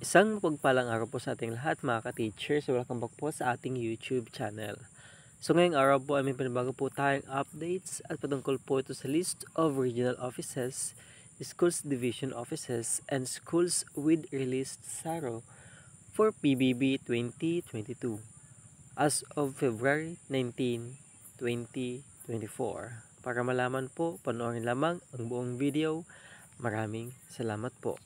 Isang mapagpalang araw po sa ating lahat mga ka-teachers. Welcome back po sa ating YouTube channel. So ngayong araw po ay may panibago po tayong updates at patungkol po ito sa list of regional offices, schools division offices, and schools with released SARO for PBB 2022 as of February 19, 2024. Para malaman po, panoorin lamang ang buong video. Maraming salamat po.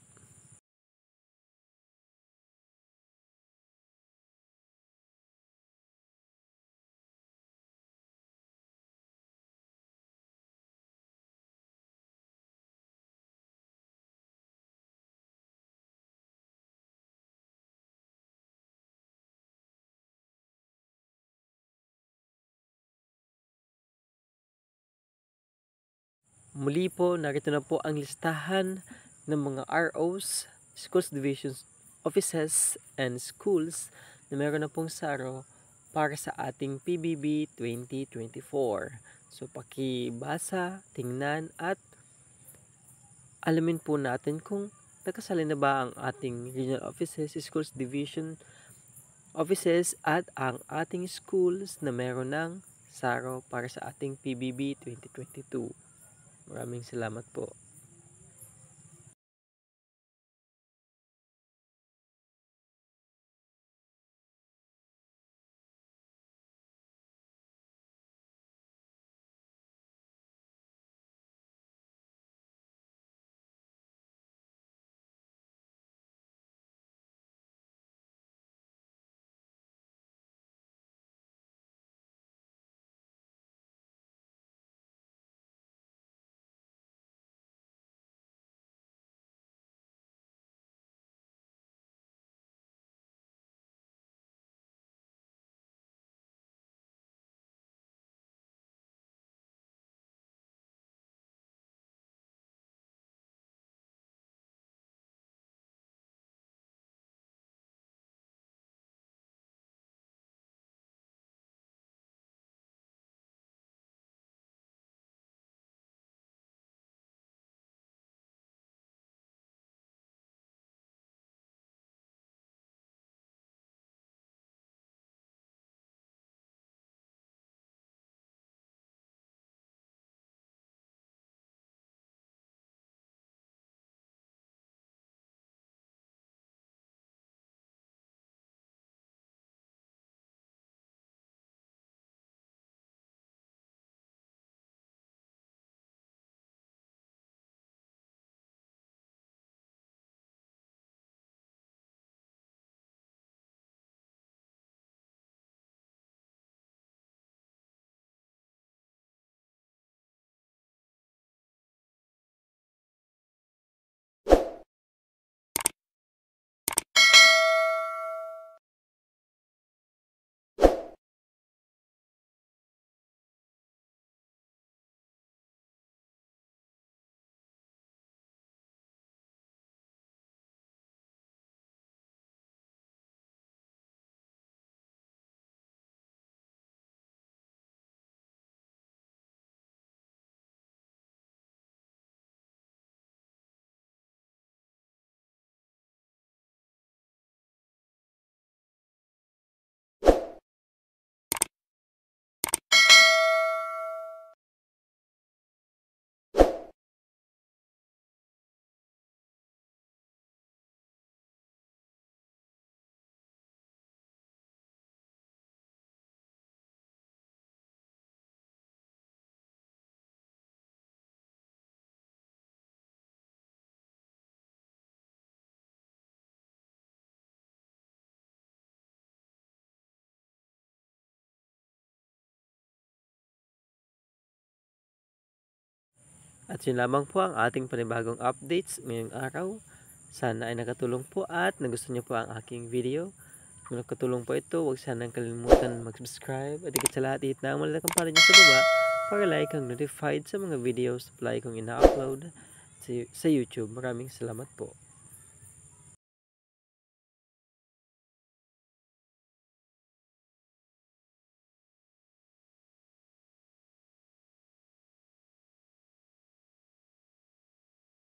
Muli po, narito na po ang listahan ng mga ROs, schools divisions, offices, and schools na meron na pong SARO para sa ating PBB 2024. So, pakibasa, tingnan, at alamin po natin kung nakasali na ba ang ating regional offices, schools division offices, at ang ating schools na meron ng SARO para sa ating PBB 2022. Maraming salamat po. At yun lamang po ang ating panibagong updates ngayong araw. Sana ay nakatulong po at nagustuhan niyo po ang aking video. Kung nakatulong po ito, huwag sanang kalimutan mag-subscribe at higit sa lahat, hit na ang malaking kampana niyo sa baba para like ang notified sa mga videos na kong ina-upload sa YouTube. Maraming salamat po.